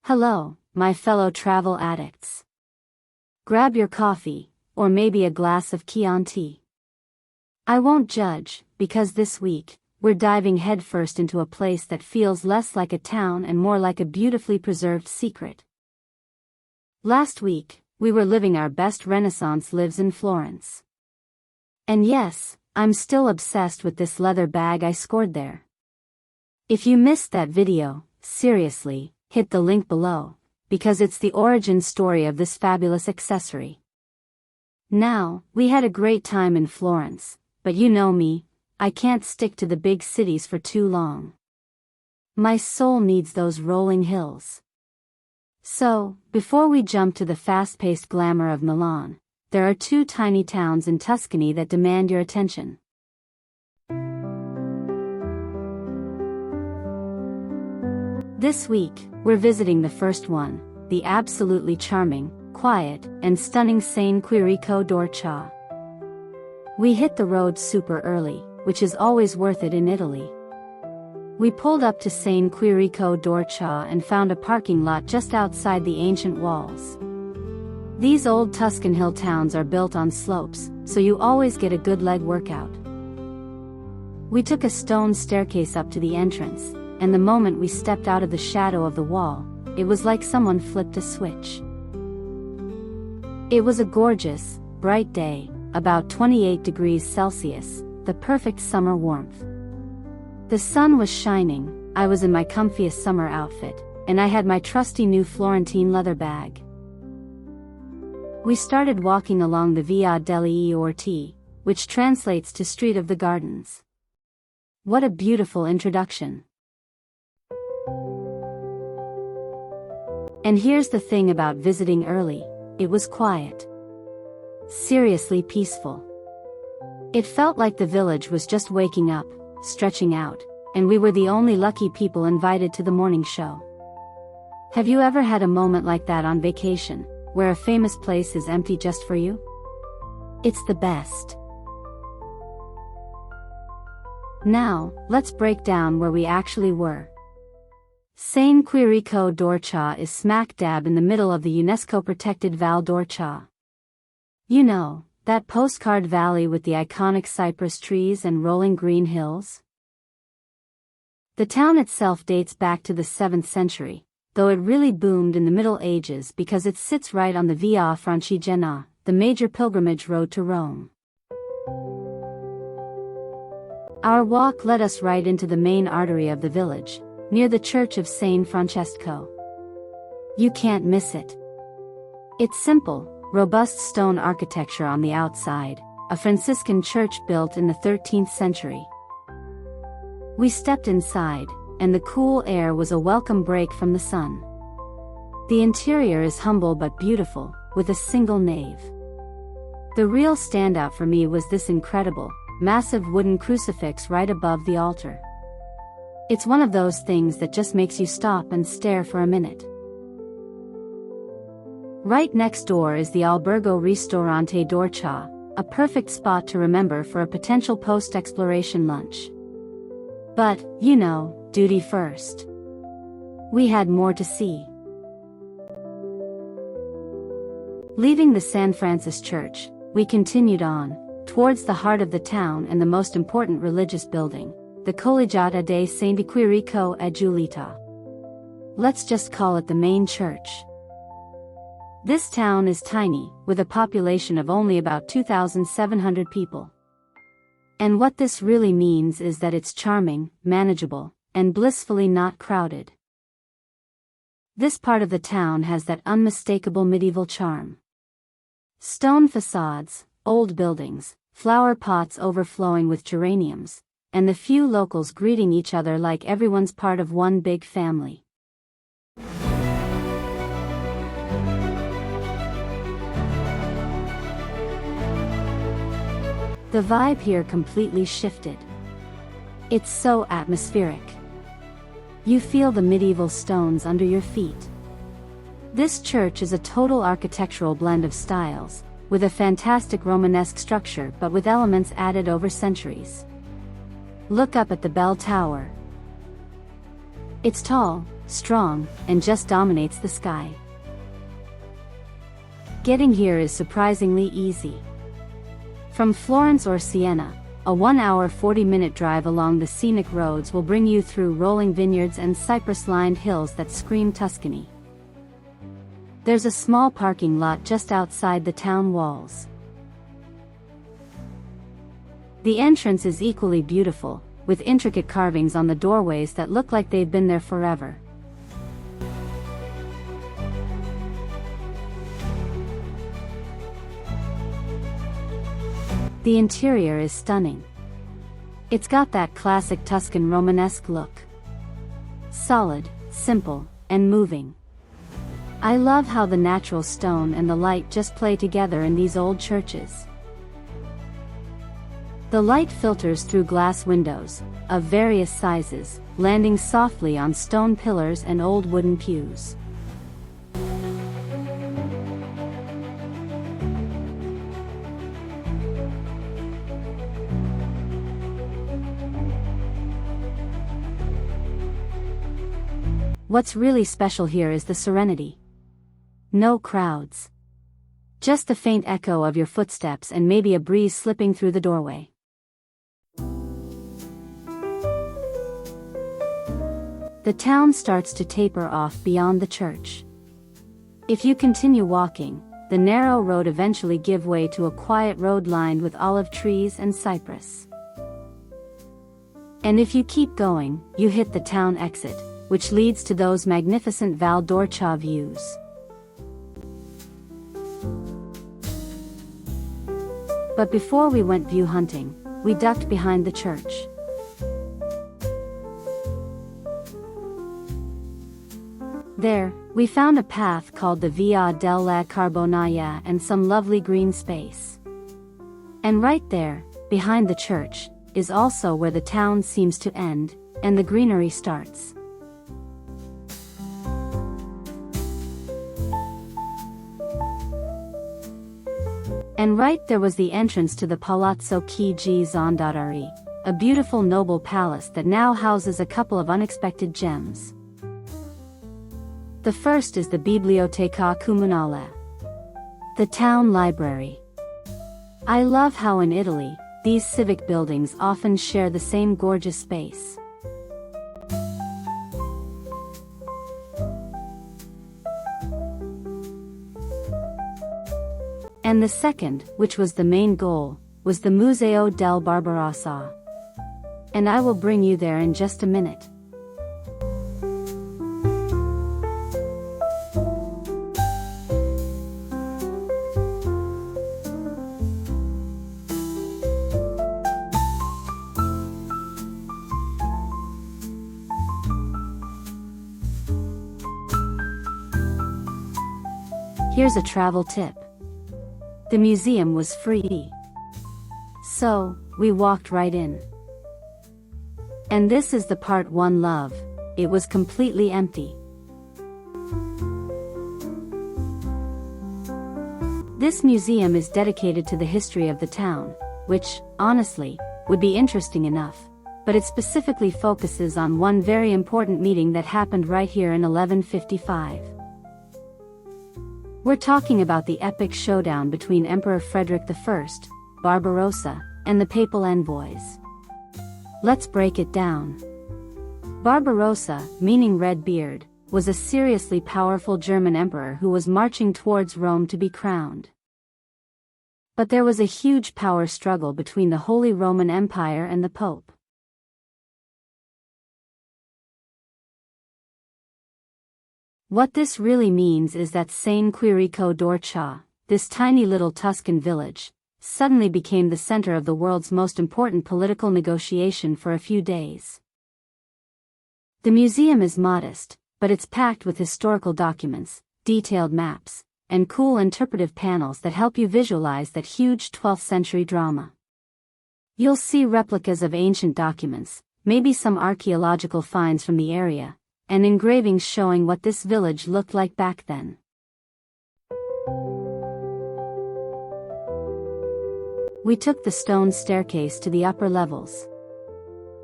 Hello, my fellow travel addicts. Grab your coffee, or maybe a glass of Chianti. I won't judge, because this week, we're diving headfirst into a place that feels less like a town and more like a beautifully preserved secret. Last week, we were living our best Renaissance lives in Florence. And yes, I'm still obsessed with this leather bag I scored there. If you missed that video, seriously, hit the link below, because it's the origin story of this fabulous accessory. Now, we had a great time in Florence, but you know me, I can't stick to the big cities for too long. My soul needs those rolling hills. So, before we jump to the fast-paced glamour of Milan, there are two tiny towns in Tuscany that demand your attention. This week, we're visiting the first one, the absolutely charming, quiet, and stunning San Quirico d'Orcia. We hit the road super early, which is always worth it in Italy. We pulled up to San Quirico d'Orcia and found a parking lot just outside the ancient walls. These old Tuscan hill towns are built on slopes, so you always get a good leg workout. We took a stone staircase up to the entrance, and the moment we stepped out of the shadow of the wall, it was like someone flipped a switch. It was a gorgeous, bright day, about 28 degrees Celsius, the perfect summer warmth. The sun was shining, I was in my comfiest summer outfit, and I had my trusty new Florentine leather bag. We started walking along the Via degli Horti, which translates to Street of the Gardens. What a beautiful introduction. And here's the thing about visiting early, it was quiet. Seriously peaceful. It felt like the village was just waking up, stretching out, and we were the only lucky people invited to the morning show. Have you ever had a moment like that on vacation, where a famous place is empty just for you? It's the best. Now, let's break down where we actually were. San Quirico d'Orcia is smack dab in the middle of the UNESCO-protected Val d'Orcia. You know, that postcard valley with the iconic cypress trees and rolling green hills? The town itself dates back to the 7th century, though it really boomed in the Middle Ages because it sits right on the Via Francigena, the major pilgrimage road to Rome. Our walk led us right into the main artery of the village, near the church of San Francesco. You can't miss it. It's simple, robust stone architecture on the outside, a Franciscan church built in the 13th century. We stepped inside, and the cool air was a welcome break from the sun. The interior is humble but beautiful, with a single nave. The real standout for me was this incredible, massive wooden crucifix right above the altar. It's one of those things that just makes you stop and stare for a minute. Right next door is the Albergo Ristorante d'Orcia, a perfect spot to remember for a potential post-exploration lunch. But, you know, duty first. We had more to see. Leaving the San Francis Church, we continued on, towards the heart of the town and the most important religious building, the Collegiata de Santi Quirico e Giulitta. Let's just call it the main church. This town is tiny, with a population of only about 2,700 people. And what this really means is that it's charming, manageable, and blissfully not crowded. This part of the town has that unmistakable medieval charm. Stone facades, old buildings, flower pots overflowing with geraniums, and the few locals greeting each other like everyone's part of one big family. The vibe here completely shifted. It's so atmospheric. You feel the medieval stones under your feet. This church is a total architectural blend of styles, with a fantastic Romanesque structure but with elements added over centuries. Look up at the bell tower. It's tall, strong, and just dominates the sky. Getting here is surprisingly easy. From Florence or Siena, a 1-hour 40-minute drive along the scenic roads will bring you through rolling vineyards and cypress-lined hills that scream Tuscany. There's a small parking lot just outside the town walls. The entrance is equally beautiful, with intricate carvings on the doorways that look like they've been there forever. The interior is stunning. It's got that classic Tuscan Romanesque look. Solid, simple, and moving. I love how the natural stone and the light just play together in these old churches. The light filters through glass windows, of various sizes, landing softly on stone pillars and old wooden pews. What's really special here is the serenity. No crowds. Just the faint echo of your footsteps and maybe a breeze slipping through the doorway. The town starts to taper off beyond the church. If you continue walking, the narrow road eventually gives way to a quiet road lined with olive trees and cypress. And if you keep going, you hit the town exit, which leads to those magnificent Val d'Orcia views. But before we went view hunting, we ducked behind the church. There, we found a path called the Via della Carbonaia and some lovely green space. And right there, behind the church, is also where the town seems to end, and the greenery starts. And right there was the entrance to the Palazzo Chigi-Zondadari, a beautiful noble palace that now houses a couple of unexpected gems. The first is the Biblioteca Comunale, the town library. I love how in Italy, these civic buildings often share the same gorgeous space. And the second, which was the main goal, was the Museo del Barbarossa. And I will bring you there in just a minute. Here's a travel tip. The museum was free. So, we walked right in. And this is the part one love, it was completely empty. This museum is dedicated to the history of the town, which, honestly, would be interesting enough, but it specifically focuses on one very important meeting that happened right here in 1155. We're talking about the epic showdown between Emperor Frederick I, Barbarossa, and the papal envoys. Let's break it down. Barbarossa, meaning red beard, was a seriously powerful German emperor who was marching towards Rome to be crowned. But there was a huge power struggle between the Holy Roman Empire and the Pope. What this really means is that San Quirico d'Orcia, this tiny little Tuscan village, suddenly became the center of the world's most important political negotiation for a few days. The museum is modest, but it's packed with historical documents, detailed maps, and cool interpretive panels that help you visualize that huge 12th century drama. You'll see replicas of ancient documents, maybe some archaeological finds from the area, and engravings showing what this village looked like back then. We took the stone staircase to the upper levels.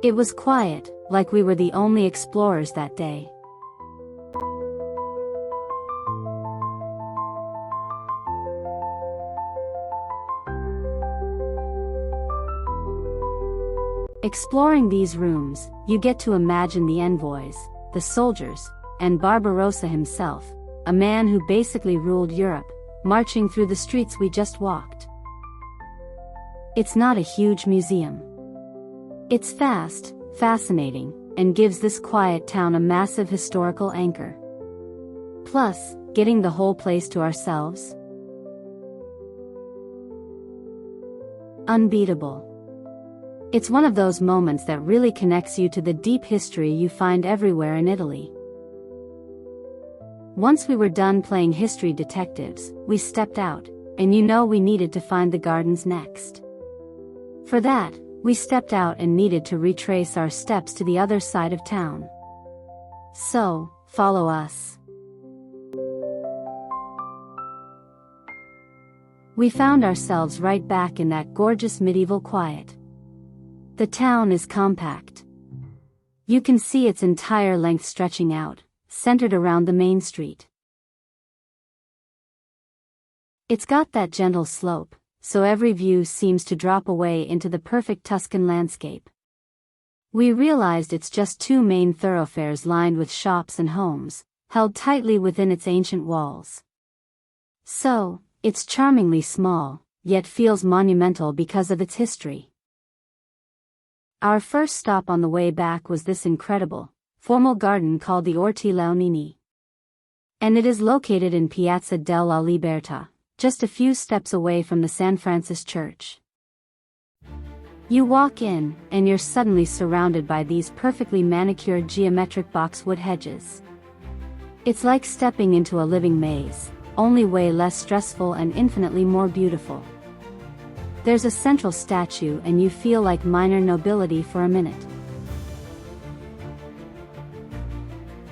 It was quiet, like we were the only explorers that day. Exploring these rooms, you get to imagine the envoys, the soldiers, and Barbarossa himself, a man who basically ruled Europe, marching through the streets we just walked. It's not a huge museum. It's fast, fascinating, and gives this quiet town a massive historical anchor. Plus, getting the whole place to ourselves? Unbeatable. It's one of those moments that really connects you to the deep history you find everywhere in Italy. Once we were done playing history detectives, we stepped out, and we needed to find the gardens next. For that, we stepped out and needed to retrace our steps to the other side of town. So, follow us. We found ourselves right back in that gorgeous medieval quiet. The town is compact. You can see its entire length stretching out, centered around the main street. It's got that gentle slope, so every view seems to drop away into the perfect Tuscan landscape. We realized it's just two main thoroughfares lined with shops and homes, held tightly within its ancient walls. So, it's charmingly small, yet feels monumental because of its history. Our first stop on the way back was this incredible, formal garden called the Horti Leonini. And it is located in Piazza della Libertà, just a few steps away from the San Francisco church. You walk in, and you're suddenly surrounded by these perfectly manicured geometric boxwood hedges. It's like stepping into a living maze, only way less stressful and infinitely more beautiful. There's a central statue and you feel like minor nobility for a minute.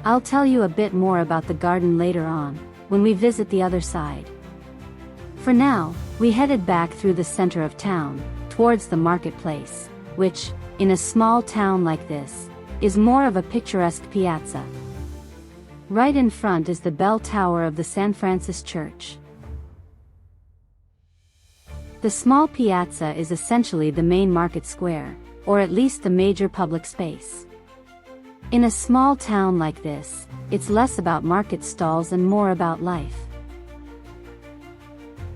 I'll tell you a bit more about the garden later on, when we visit the other side. For now, we headed back through the center of town, towards the marketplace, which, in a small town like this, is more of a picturesque piazza. Right in front is the bell tower of the San Francisco church. The small piazza is essentially the main market square, or at least the major public space. In a small town like this, it's less about market stalls and more about life.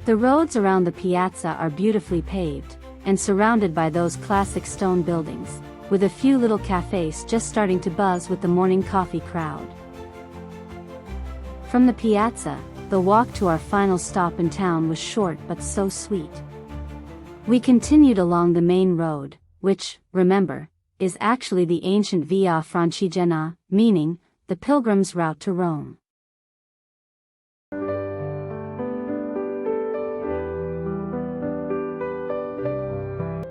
The roads around the piazza are beautifully paved, and surrounded by those classic stone buildings, with a few little cafes just starting to buzz with the morning coffee crowd. From the piazza, the walk to our final stop in town was short but so sweet. We continued along the main road, which, remember, is actually the ancient Via Francigena, meaning, the pilgrim's route to Rome.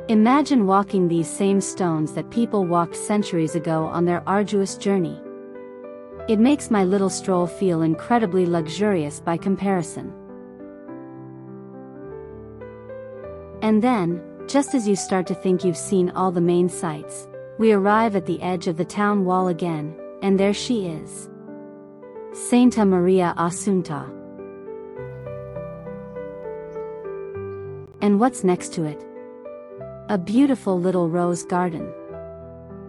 Imagine walking these same stones that people walked centuries ago on their arduous journey. It makes my little stroll feel incredibly luxurious by comparison. And then, just as you start to think you've seen all the main sights, we arrive at the edge of the town wall again, and there she is. Santa Maria Assunta. And what's next to it? A beautiful little rose garden.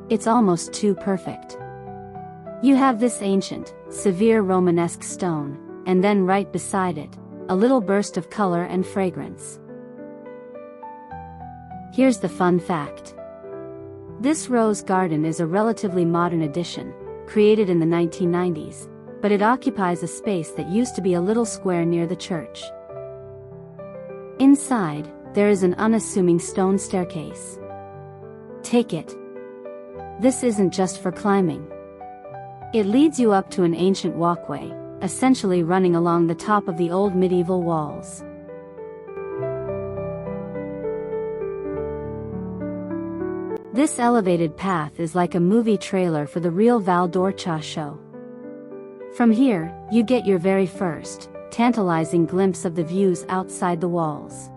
It's almost too perfect. You have this ancient, severe Romanesque stone, and then right beside it, a little burst of color and fragrance. Here's the fun fact. This rose garden is a relatively modern addition, created in the 1990s, but it occupies a space that used to be a little square near the church. Inside, there is an unassuming stone staircase. Take it. This isn't just for climbing. It leads you up to an ancient walkway, essentially running along the top of the old medieval walls. This elevated path is like a movie trailer for the real Val d'Orcia show. From here, you get your very first, tantalizing glimpse of the views outside the walls.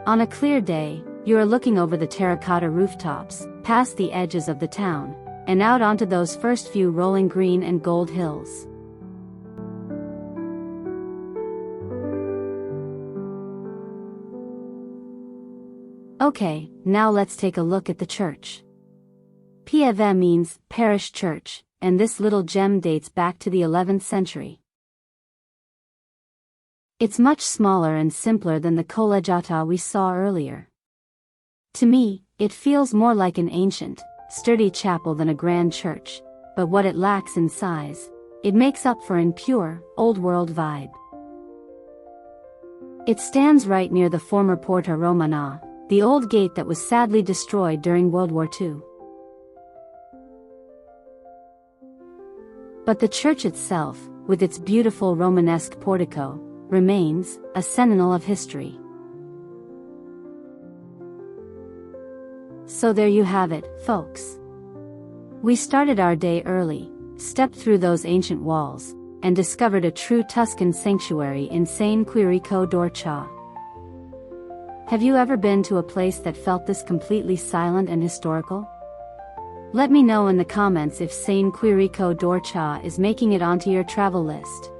On a clear day, you are looking over the terracotta rooftops, past the edges of the town, and out onto those first few rolling green and gold hills. Okay, now let's take a look at the church. Pieve means parish church, and this little gem dates back to the 11th century. It's much smaller and simpler than the Collegiata we saw earlier. To me, it feels more like an ancient, sturdy chapel than a grand church, but what it lacks in size, it makes up for in pure, old-world vibe. It stands right near the former Porta Romana, the old gate that was sadly destroyed during World War II. But the church itself, with its beautiful Romanesque portico, remains a sentinel of history. So there you have it, folks. We started our day early, stepped through those ancient walls, and discovered a true Tuscan sanctuary in San Quirico d'Orcia. Have you ever been to a place that felt this completely silent and historical? Let me know in the comments if San Quirico d'Orcia is making it onto your travel list.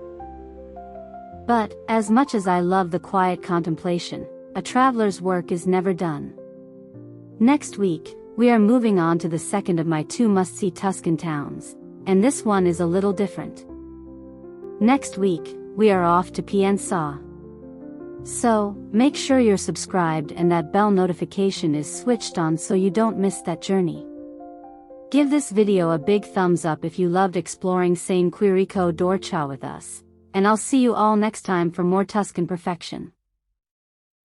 But, as much as I love the quiet contemplation, a traveler's work is never done. Next week, we are moving on to the second of my 2 must-see Tuscan towns, and this one is a little different. Next week, we are off to Pienza. So, make sure you're subscribed and that bell notification is switched on so you don't miss that journey. Give this video a big thumbs up if you loved exploring San Quirico d'Orcia with us, and I'll see you all next time for more Tuscan perfection.